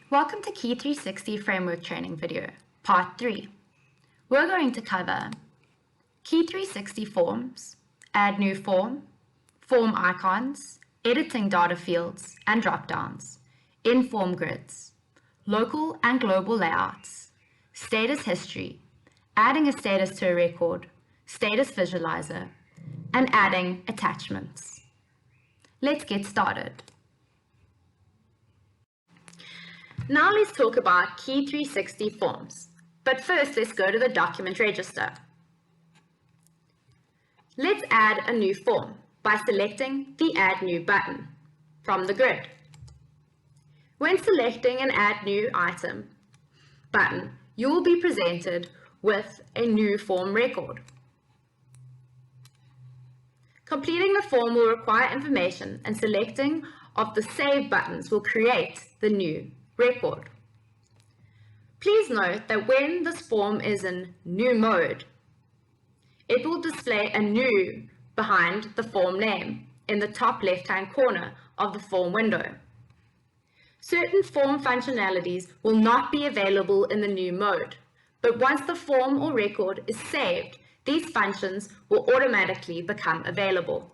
Welcome to KEY360 Framework Training video, Part 3. We're going to cover KEY360 forms, add new form, form icons, editing data fields and drop-downs, in-form grids, local and global layouts, status history, adding a status to a record, status visualizer, and adding attachments. Let's get started. Now let's talk about KEY360 forms, but first let's go to the document register. Let's add a new form by selecting the Add New button from the grid. When selecting an Add New item button, you will be presented with a new form record. Completing the form will require information, and selecting of the Save buttons will create the new record. Please note that when this form is in New mode, it will display a New behind the form name in the top left-hand corner of the form window. Certain form functionalities will not be available in the New mode, but once the form or record is saved, these functions will automatically become available.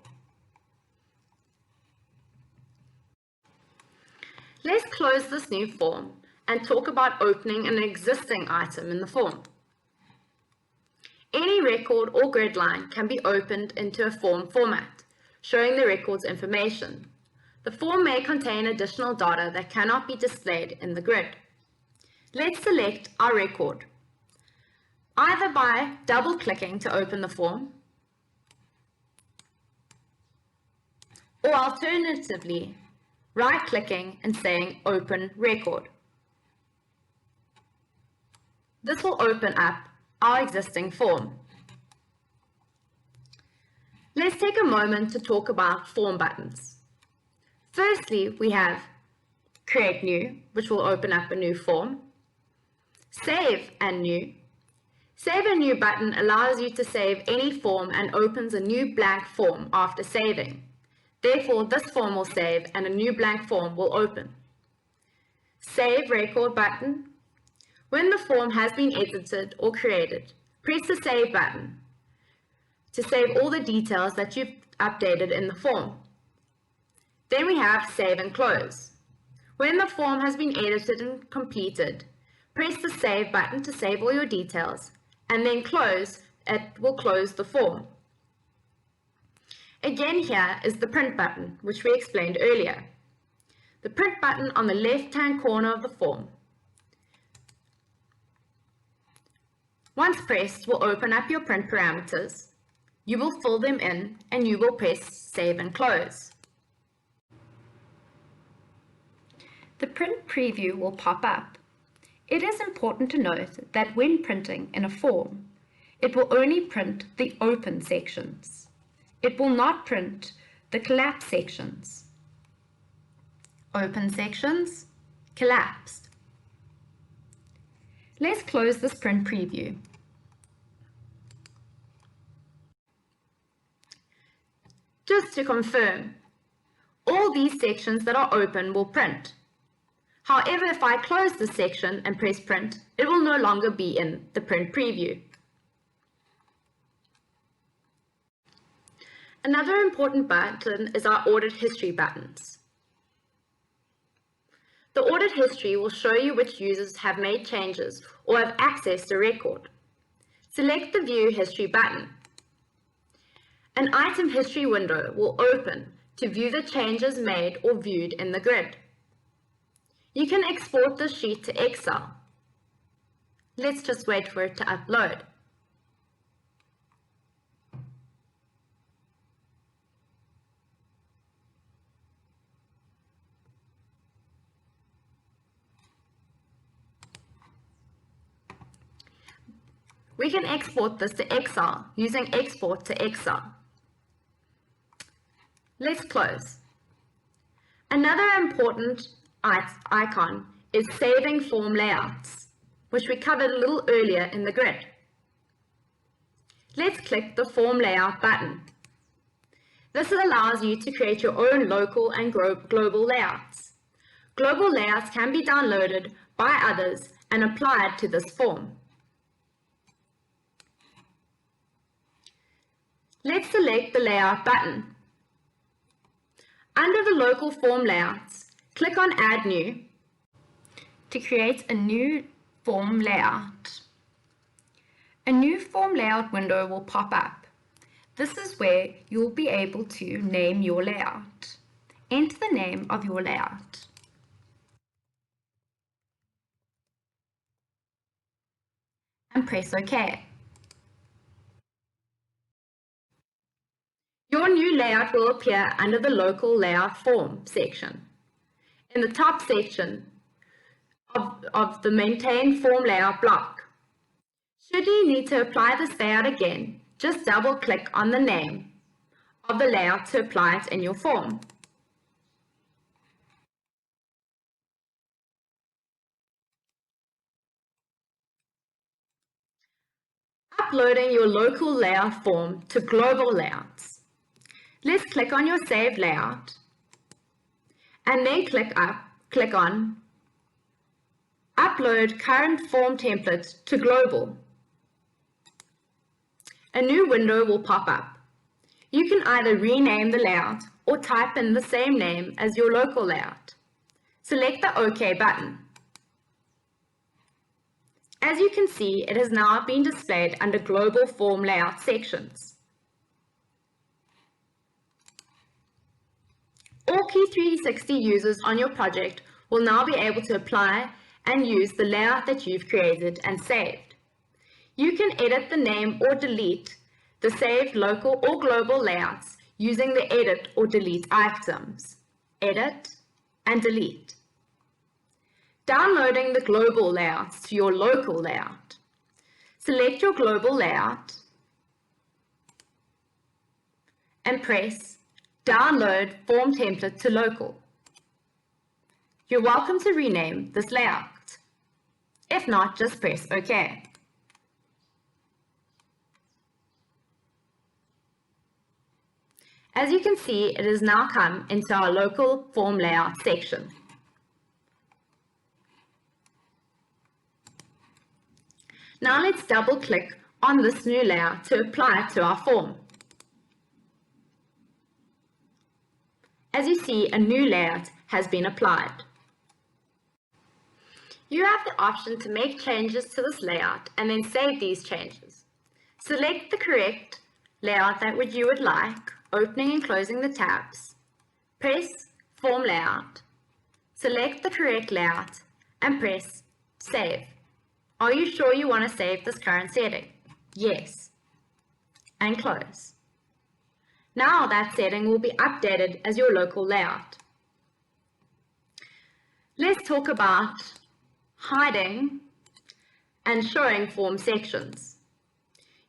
Let's close this new form and talk about opening an existing item in the form. Any record or grid line can be opened into a form format, showing the record's information. The form may contain additional data that cannot be displayed in the grid. Let's select our record, either by double-clicking to open the form, or alternatively, right-clicking and saying Open Record. This will open up our existing form. Let's take a moment to talk about form buttons. Firstly, we have Create New, which will open up a new form. Save and New. Save and New button allows you to save any form and opens a new blank form after saving. Therefore, this form will save and a new blank form will open. Save Record button. When the form has been edited or created, press the Save button to save all the details that you've updated in the form. Then we have Save and Close. When the form has been edited and completed, press the Save button to save all your details, and then Close. It will close the form. Again, here is the Print button, which we explained earlier. The Print button on the left-hand corner of the form. Once pressed, will open up your print parameters. You will fill them in, and you will press Save and Close. The print preview will pop up. It is important to note that when printing in a form, it will only print the open sections. It will not print the collapsed sections. Open sections, collapsed. Let's close this print preview. Just to confirm, all these sections that are open will print. However, if I close this section and press print, it will no longer be in the print preview. Another important button is our Audit History buttons. The Audit History will show you which users have made changes or have accessed a record. Select the View History button. An item history window will open to view the changes made or viewed in the grid. You can export this sheet to Excel. Let's just wait for it to upload. We can export this to Excel using Export to Excel. Let's close. Another important icon is Saving Form Layouts, which we covered a little earlier in the grid. Let's click the Form Layout button. This allows you to create your own local and global layouts. Global layouts can be downloaded by others and applied to this form. Let's select the Layout button. Under the local form layouts, click on Add New to create a new form layout. A new form layout window will pop up. This is where you'll be able to name your layout. Enter the name of your layout. And press OK. Your new layout will appear under the local layout form section. In the top section of the maintain form layout block. Should you need to apply this layout again, just double click on the name of the layout to apply it in your form. Uploading your local layout form to global layouts. Let's click on your saved layout and then click on Upload current form template to global. A new window will pop up. You can either rename the layout or type in the same name as your local layout. Select the OK button. As you can see, it has now been displayed under Global Form Layout sections. All KEY360 users on your project will now be able to apply and use the layout that you've created and saved. You can edit the name or delete the saved local or global layouts using the Edit or Delete items. Edit and delete. Downloading the global layouts to your local layout. Select your global layout and press Download Form Template to Local. You're welcome to rename this layout. If not, just press OK. As you can see, it has now come into our local form layout section. Now let's double click on this new layout to apply it to our form. As you see, a new layout has been applied. You have the option to make changes to this layout and then save these changes. Select the correct layout that you would like, opening and closing the tabs. Press Form Layout. Select the correct layout and press Save. Are you sure you want to save this current setting? Yes. And close. Now that setting will be updated as your local layout. Let's talk about hiding and showing form sections.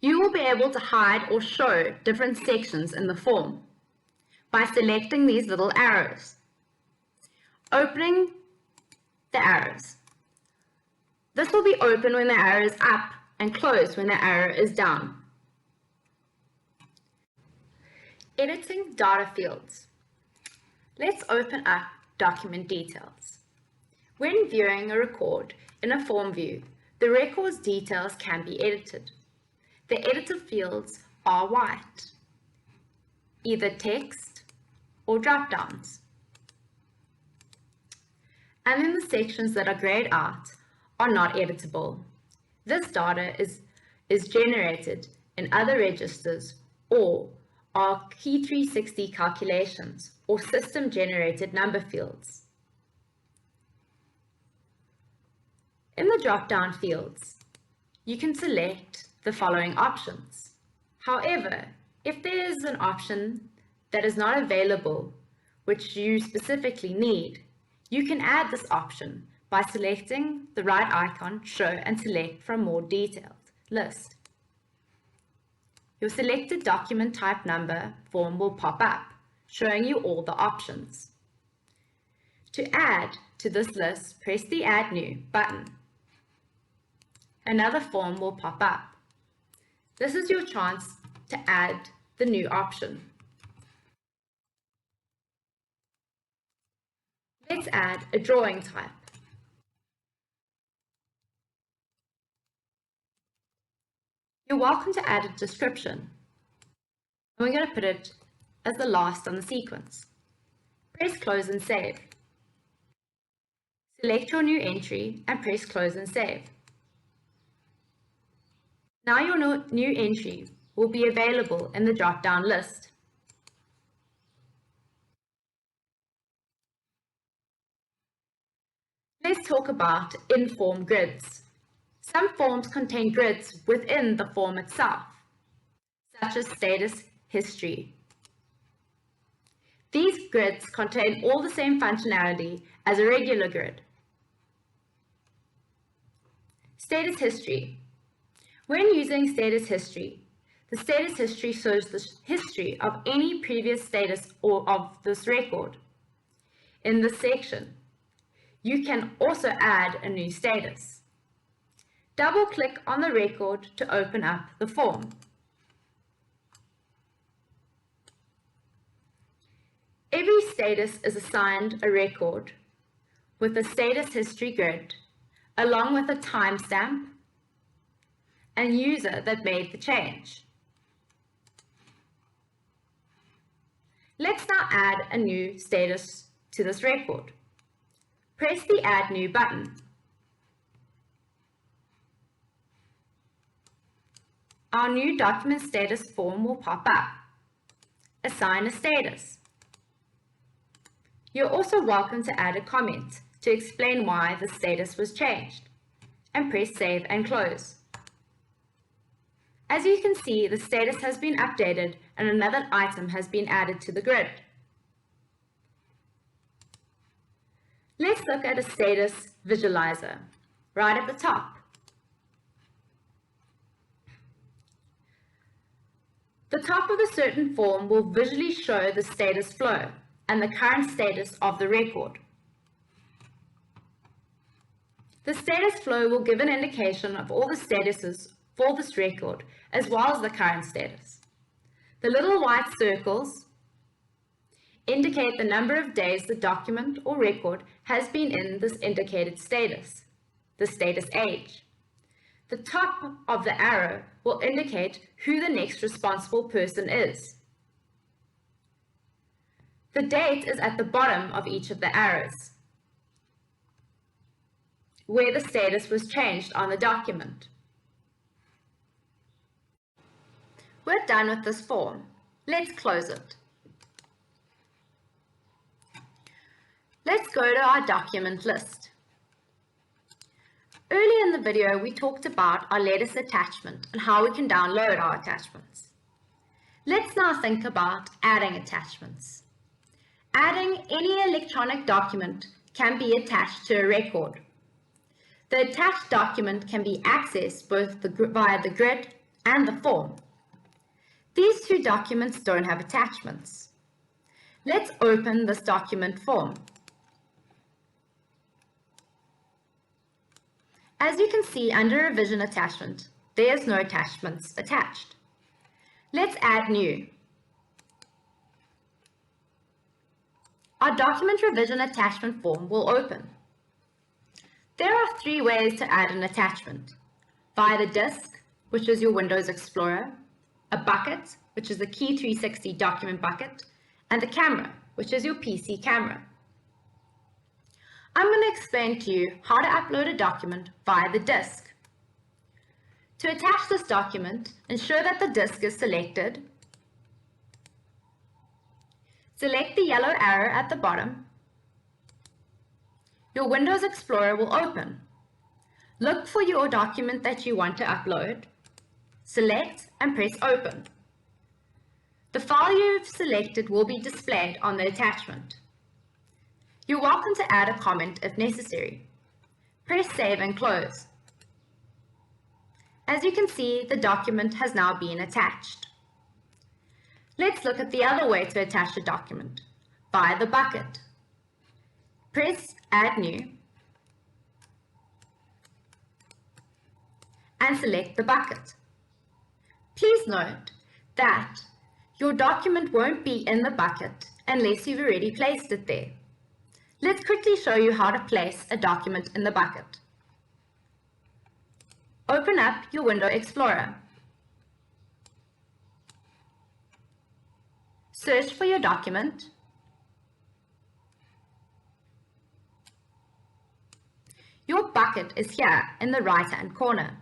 You will be able to hide or show different sections in the form by selecting these little arrows. Opening the arrows. This will be open when the arrow is up and closed when the arrow is down. Editing data fields. Let's open up document details. When viewing a record in a form view, the record's details can be edited. The edited fields are white, either text or drop-downs. And then the sections that are grayed out are not editable. This data is generated in other registers or are KEY360 calculations or system-generated number fields. In the drop-down fields, you can select the following options. However, if there is an option that is not available, which you specifically need, you can add this option by selecting the right icon, Show, and select from More Detailed List. Your selected document type number form will pop up, showing you all the options. To add to this list, press the Add New button. Another form will pop up. This is your chance to add the new option. Let's add a drawing type. You're welcome to add a description. And we're going to put it as the last on the sequence. Press close and save. Select your new entry and press close and save. Now your new entry will be available in the drop-down list. Let's talk about in-form grids. Some forms contain grids within the form itself, such as status history. These grids contain all the same functionality as a regular grid. Status history. When using status history, the status history shows the history of any previous status or of this record. In this section, you can also add a new status. Double-click on the record to open up the form. Every status is assigned a record with a status history grid, along with a timestamp and user that made the change. Let's now add a new status to this record. Press the Add New button. Our new document status form will pop up. Assign a status. You're also welcome to add a comment to explain why the status was changed, and press Save and Close. As you can see, the status has been updated and another item has been added to the grid. Let's look at a status visualizer right at the top. The top of a certain form will visually show the status flow and the current status of the record. The status flow will give an indication of all the statuses for this record, as well as the current status. The little white circles indicate the number of days the document or record has been in this indicated status, the status age. The top of the arrow will indicate who the next responsible person is. The date is at the bottom of each of the arrows, where the status was changed on the document. We're done with this form. Let's close it. Let's go to our document list. Earlier in the video, we talked about our latest attachment and how we can download our attachments. Let's now think about adding attachments. Adding any electronic document can be attached to a record. The attached document can be accessed both via the grid and the form. These two documents don't have attachments. Let's open this document form. As you can see under Revision Attachment, there's no attachments attached. Let's add new. Our document revision attachment form will open. There are three ways to add an attachment: via the disk, which is your Windows Explorer, a bucket, which is the KEY360 document bucket, and the camera, which is your PC camera. I'm going to explain to you how to upload a document via the disk. To attach this document, ensure that the disk is selected. Select the yellow arrow at the bottom. Your Windows Explorer will open. Look for your document that you want to upload. Select and press Open. The file you've selected will be displayed on the attachment. You're welcome to add a comment if necessary. Press Save and Close. As you can see, the document has now been attached. Let's look at the other way to attach a document, via the bucket. Press Add New and select the bucket. Please note that your document won't be in the bucket unless you've already placed it there. Let's quickly show you how to place a document in the bucket. Open up your Window Explorer. Search for your document. Your bucket is here in the right-hand corner.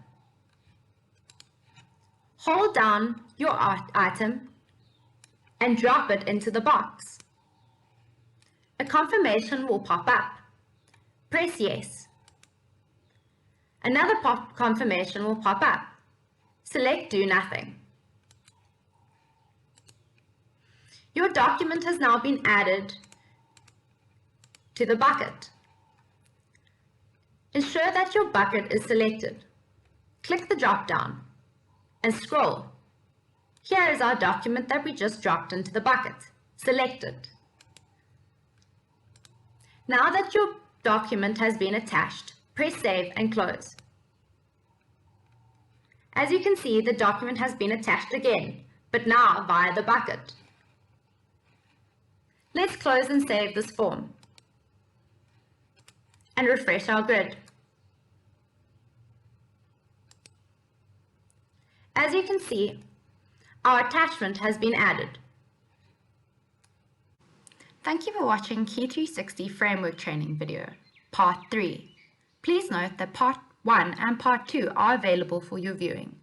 Hold down your item and drop it into the box. A confirmation will pop up. Press yes. Another confirmation will pop up. Select Do Nothing. Your document has now been added to the bucket. Ensure that your bucket is selected. Click the drop down and scroll. Here is our document that we just dropped into the bucket. Select it. Now that your document has been attached, press Save and close. As you can see, the document has been attached again, but now via the bucket. Let's close and save this form and refresh our grid. As you can see, our attachment has been added. Thank you for watching KEY360 Framework Training video, Part 3. Please note that Part 1 and Part 2 are available for your viewing.